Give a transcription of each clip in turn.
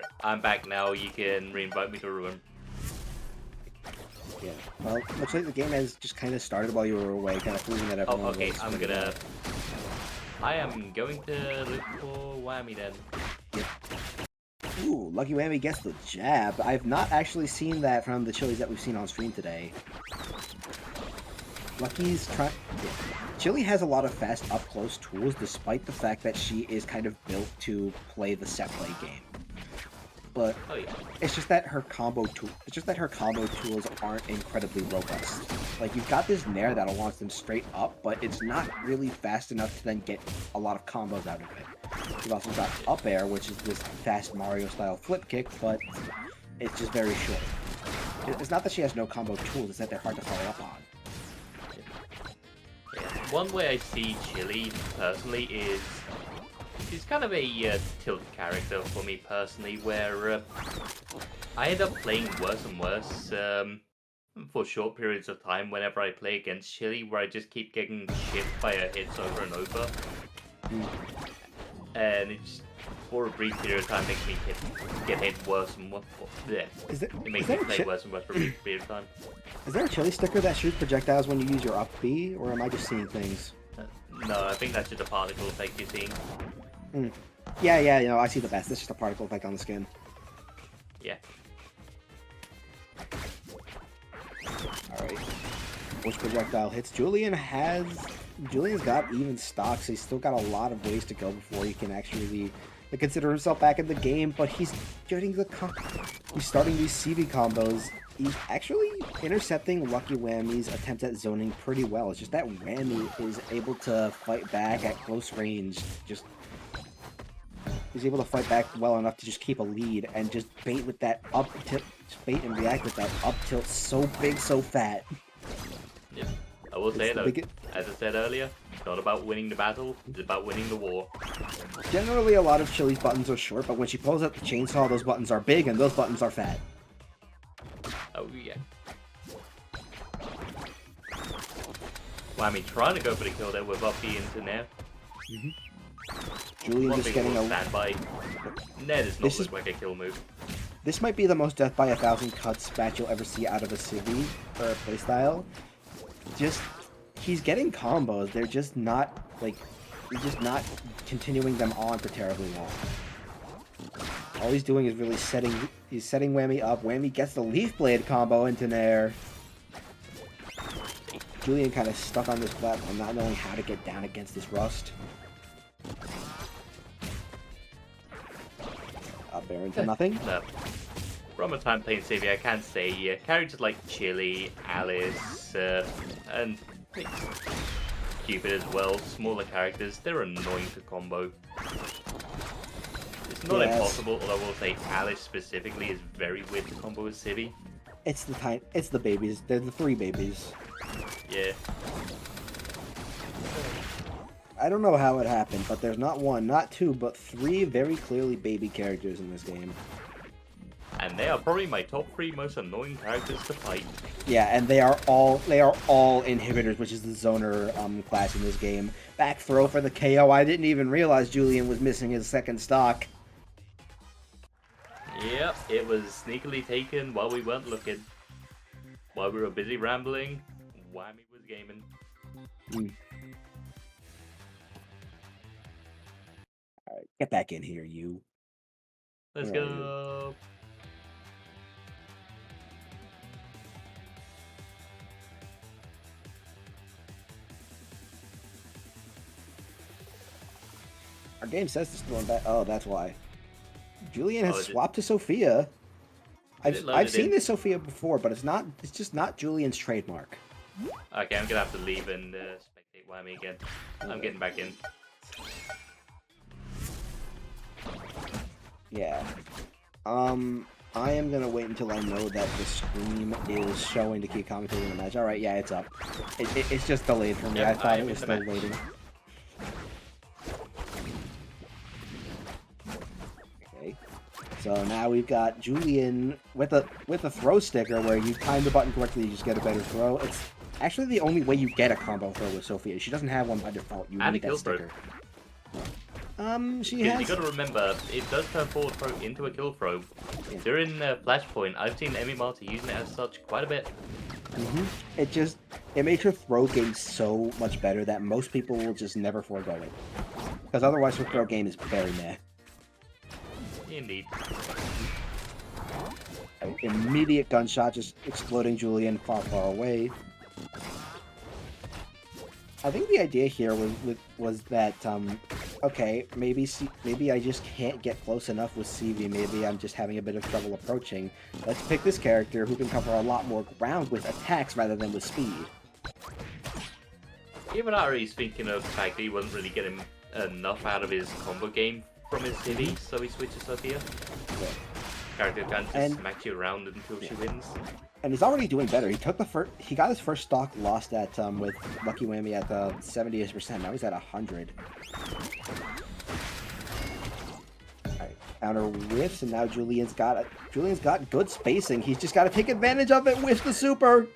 Alright, I'm back now. You can re-invite me to a room. Yeah. Well, looks like the game has just kind of started while you were away, kind of proving that everyone Oh, okay, was I'm figured gonna... out. I am going to look for Whammy then. Yep. Ooh, LuckyWhammy gets the jab. I've not actually seen that from the Chili's that we've seen on stream today. Lucky's trying... Yeah. Chili has a lot of fast up-close tools, despite the fact that she is kind of built to play the set play game. But Oh yeah. it's just that her combo tools aren't incredibly robust. Like, you've got this Nair that'll launch them straight up, but it's not really fast enough to then get a lot of combos out of it. You've also got up air, which is this fast Mario-style flip kick, but it's just very short. It's not that she has no combo tools, it's that they're hard to follow up on. Yeah. One way I see Chili, personally, is... She's kind of a tilt character for me, personally, where I end up playing worse and worse for short periods of time whenever I play against Chili, where I just keep getting chipped by her hits over and over. And it's, for a brief period of time, makes me get hit worse and worse. Yeah. It makes me play worse and worse for a brief period of time. Is there a Chili sticker that shoots projectiles when you use your up B, or am I just seeing things? No, I think that's just a particle effect you're seeing. Yeah, you know, I see the best. It's just a particle effect on the skin. Yeah. Alright. Which projectile hits? Julian's got even stocks. He's still got a lot of ways to go before he can actually consider himself back in the game, but he's getting he's starting these Sivi combos. He's actually intercepting LuckyWhammy's attempts at zoning pretty well. It's just that Whammy is able to fight back at close range. He's able to fight back well enough to just keep a lead and just bait with that up tilt, bait and react with that up tilt so big, so fat. Yeah. I will say though, as I said earlier, it's not about winning the battle, it's about winning the war. Generally, a lot of Chili's buttons are short, but when she pulls out the chainsaw, those buttons are big and those buttons are fat. Oh yeah. Whammy trying to go for the kill there with up B into Nair. Julian just getting a standby. Nair does not look like a kill move. This might be the most death by 1,000 cuts spat you'll ever see out of a Sivi or a playstyle. He's getting combos. They're just not he's just not continuing them on for terribly long. All he's doing is really setting Whammy up. Whammy gets the Leaf Blade combo into Nair. Julian kind of stuck on this platform, not knowing how to get down against this Rust. Up air into nothing. No. From a time playing Sivi, I can say characters like Chili, Alice, and Cupid as well, smaller characters, they're annoying to combo. It's not impossible, although I will say Alice specifically is very weird to combo with Sivi. It's the babies. They're the 3 babies. Yeah. I don't know how it happened, but there's not 1, not 2, but 3 very clearly baby characters in this game. And they are probably my top 3 most annoying characters to fight. Yeah, and they are all inhibitors, which is the zoner class in this game. Back throw for the KO. I didn't even realize Julian was missing his second stock. Yep, it was sneakily taken while we weren't looking. While we were busy rambling, Whammy was gaming. Alright, get back in here, you. Let's go. Our game says to still in back. Oh, that's why. Julian has swapped to Sophia. I've seen this Sophia before, but it's just not Julian's trademark. Okay, I'm gonna have to leave and spectate Whammy again. I'm getting back in. Yeah. I am gonna wait until I know that the stream is showing to keep commentating the match. Alright, yeah, it's up. It's just delayed for me. I thought it was still waiting. Okay. So now we've got Julian with a throw sticker where you time the button correctly, you just get a better throw. It's actually the only way you get a combo throw with Sophia. She doesn't have one by default. You need that sticker. She Because has... you gotta remember, it does turn forward throw into a kill throw. Yeah. During Flashpoint, I've seen Emmy Marta using it as such quite a bit. It makes her throw game so much better that most people will just never forego it. Because otherwise her throw game is very meh. Indeed. Immediate gunshot just exploding Julian far, far away. I think the idea here was that, okay, maybe I just can't get close enough with Sivi. Maybe I'm just having a bit of trouble approaching. Let's pick this character who can cover a lot more ground with attacks rather than with speed. Even Ari's thinking of the fact that he wasn't really getting enough out of his combo game from his Sivi, so he switches up here. Yeah. Character can just smack you around until she wins. And he's already doing better. He got his first stock lost at with LuckyWhammy at the 70%. Now he's at 100. Alright, counter whiffs, and now Julian's got good spacing. He's just got to take advantage of it with the super.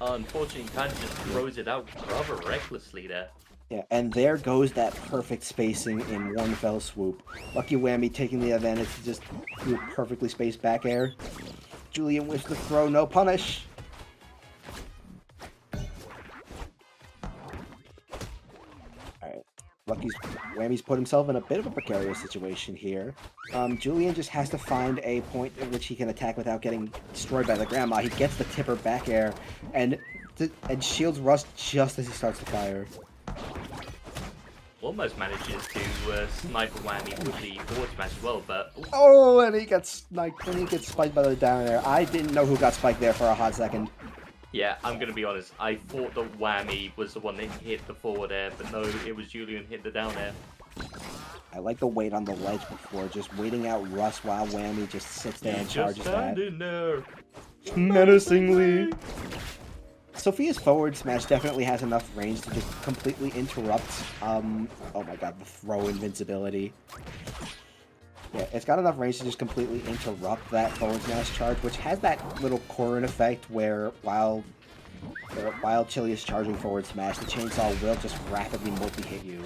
Unfortunately, he kind of just throws it out rather recklessly there. Yeah, and there goes that perfect spacing in one fell swoop. LuckyWhammy taking the advantage to just do a perfectly spaced back air. Julian with the throw, no punish. Alright, Whammy's put himself in a bit of a precarious situation here. Julian just has to find a point at which he can attack without getting destroyed by the grandma. He gets the tipper back air, and shields Rust just as he starts to fire. Almost manages to snipe a Whammy with the forward smash as well, but... Oh, and he gets sniped, and he gets spiked by the down there. I didn't know who got spiked there for a hot second. Yeah, I'm gonna be honest. I thought that Whammy was the one that hit the forward air, but no, it was Julian hit the down air. I like the wait on the ledge before, just waiting out Russ while Whammy just sits there and charges that. There. Menacingly. Sophia's forward smash definitely has enough range to just completely interrupt, oh my god, the throw invincibility. Yeah, it's got enough range to just completely interrupt that forward smash charge, which has that little Corrin effect where while Chili is charging forward smash, the chainsaw will just rapidly multi-hit you.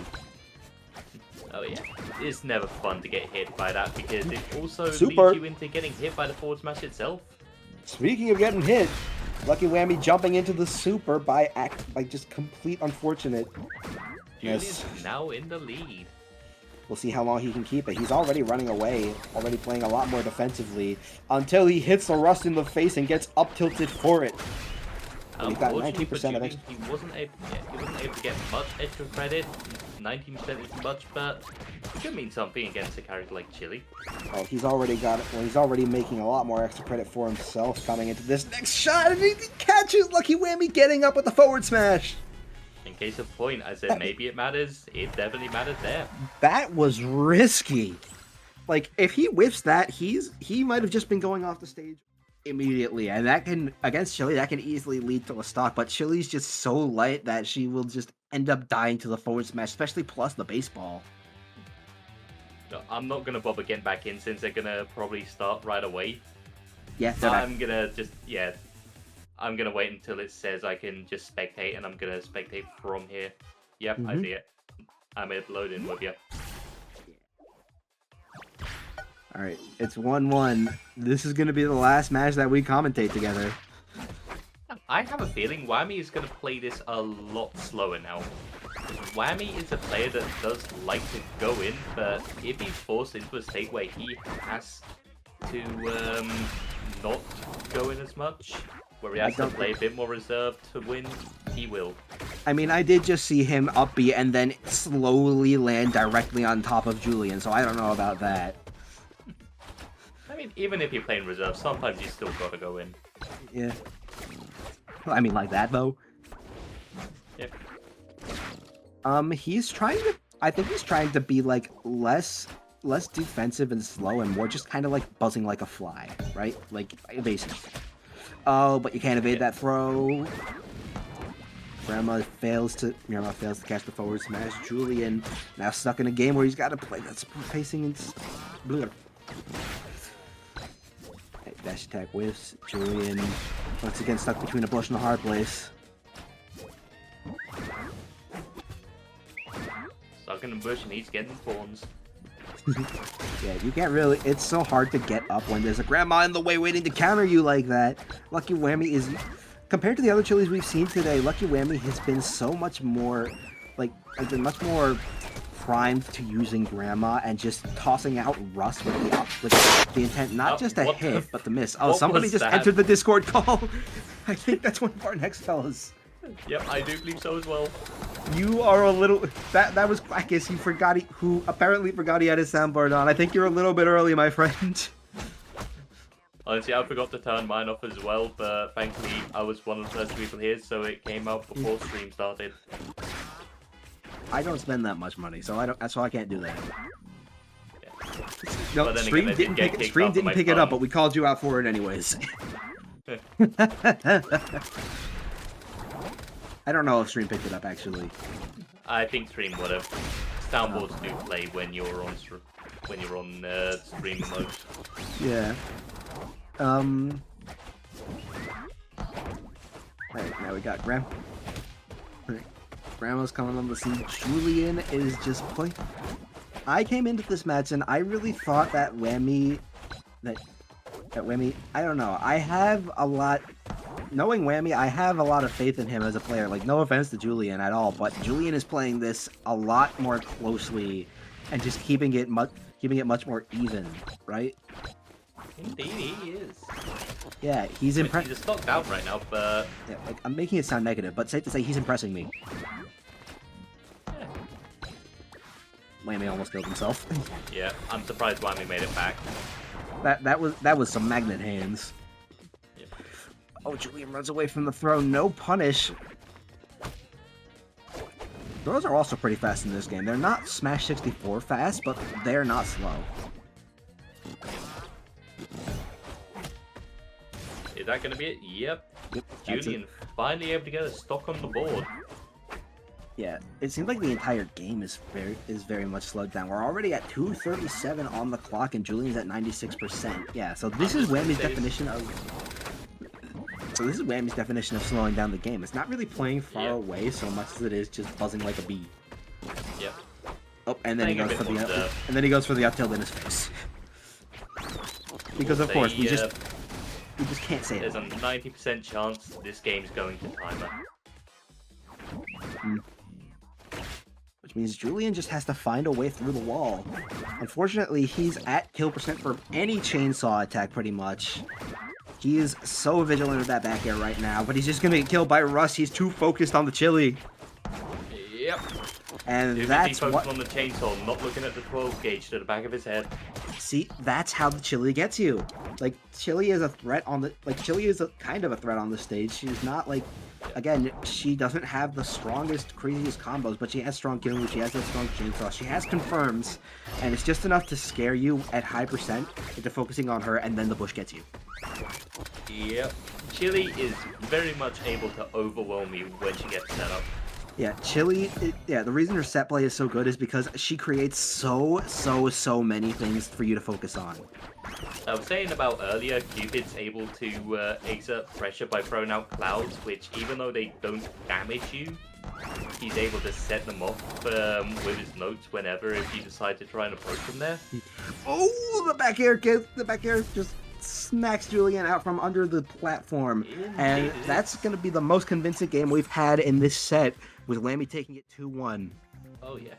Oh yeah, it's never fun to get hit by that because it also leads you into getting hit by the forward smash itself. Speaking of getting hit, LuckyWhammy jumping into the super by just complete unfortunate. Julian's now in the lead. We'll see how long he can keep it. He's already running away, already playing a lot more defensively, until he hits the Rust in the face and gets up tilted for it. He's got 19% of it. He wasn't able to get much extra credit. 19% is much, but it could mean something against a character like Chili. Oh, he's already got it. Well, he's already making a lot more extra credit for himself coming into this next shot, and he catches LuckyWhammy getting up with the forward smash. In case of point, I said maybe it matters. It definitely mattered there. That was risky. Like, if he whiffs that, he might have just been going off the stage immediately, and that can, against Chili, that can easily lead to a stock, but Chili's just so light that she will just end up dying to the forward smash, especially plus the baseball. No, I'm not going to bother getting back in since they're going to probably start right away. Yeah, I'm going to just, I'm going to wait until it says I can just spectate, and I'm going to spectate from here. Yep, I see it. I'm loading with you. Alright, it's 1-1. This is going to be the last match that we commentate together. I have a feeling Whammy is going to play this a lot slower now. Whammy is a player that does like to go in, but if he's forced into a state where he has to not go in as much, where he has to play a bit more reserved to win, he will. I mean, I did just see him up B and then slowly land directly on top of Julian, so I don't know about that. I mean, even if you're playing reserve, sometimes you still gotta go in. Yeah. Well, I mean, like that, though. Yep. He's trying to... I think he's trying to be, like, less defensive and slow and more just kind of, like, buzzing like a fly, right? Like, evasive. Oh, but you can't evade that throw. Grandma fails to catch the forward smash. Julian now stuck in a game where he's got to play that facing in... Dash attack whiffs. Julian once again stuck between a bush and a hard place. Stuck stuck in the bush and he's getting thorns. Yeah, you can't really... It's so hard to get up when there's a grandma in the way waiting to counter you like that. Lucky Whammy is... Compared to the other chilies we've seen today, Lucky Whammy has been so much more... has been much more primed to using grandma and just tossing out Russ with the intent not just to hit, but to miss. Oh, somebody just entered the Discord call. I think that's one of our next fellas. Yep, I do believe so as well. You are a little... That was Quackus. Who apparently forgot he had his soundboard on. I think you're a little bit early, my friend. Honestly, I forgot to turn mine off as well, but thankfully I was one of the first people here, so it came out before stream started. I don't spend that much money, so that's why I can't do that. Yeah. No, Stream didn't pick it up, but we called you out for it anyways. I don't know if Stream picked it up, actually. I think Stream would have. Soundboards do play when you're on stream mode. Yeah. Alright, now we got Graham. Grandma's coming on the scene. Julian is just playing. I came into this match and I really thought that Whammy... That Whammy... I don't know. I have a lot... Knowing Whammy, I have a lot of faith in him as a player. Like, no offense to Julian at all, but Julian is playing this a lot more closely and just keeping it much more even, right? Indeed, he is. Yeah, he's impressed. He's stocked out right now, but... Yeah, like, I'm making it sound negative, but safe to say he's impressing me. Yeah. Whammy almost killed himself. Yeah, I'm surprised Whammy made it back. That was some magnet hands. Yep. Oh, Julian runs away from the throw. No punish. Throws are also pretty fast in this game. They're not Smash 64 fast, but they're not slow. Is that going to be it? Yep. Julian it. finally able to get a stock on the board. Yeah, it seems like the entire game is very much slowed down. We're already at 2:37 on the clock, and Julian's at 96%. Yeah, so this is Whammy's definition of. So this is Whammy's definition of slowing down the game. It's not really playing far away so much as it is just buzzing like a bee. Yep. Oh, and then he goes for the up tilt in his face. Because of course we just can't say it. There's a 90% chance this game's going to timer. Which means Julian just has to find a way through the wall. Unfortunately, he's at kill percent for any chainsaw attack pretty much. He is so vigilant with that back air right now, but he's just gonna get killed by Russ. He's too focused on the chili. Yep. And He's that's what on the chainsaw, not looking at the 12 gauge to the back of his head. See, that's how the chili gets you. Like, chili is a threat on the chili is a kind of a threat on the stage. She's not like, again, she doesn't have the strongest, craziest combos, but she has strong kill moves, she has that strong chainsaw, she has confirms, and it's just enough to scare you at high percent into focusing on her, and then the bush gets you. Yep. Chili is very much able to overwhelm you when she gets set up. Yeah, the reason her set play is so good is because she creates so many things for you to focus on. I was saying about earlier, Cupid's able to exert pressure by throwing out clouds, which even though they don't damage you, he's able to set them off with his notes whenever if you decide to try and approach him there. Oh, the back air just smacks Julian out from under the platform. And that's going to be the most convincing game we've had in this set, with Whammy taking it 2-1. Oh yeah.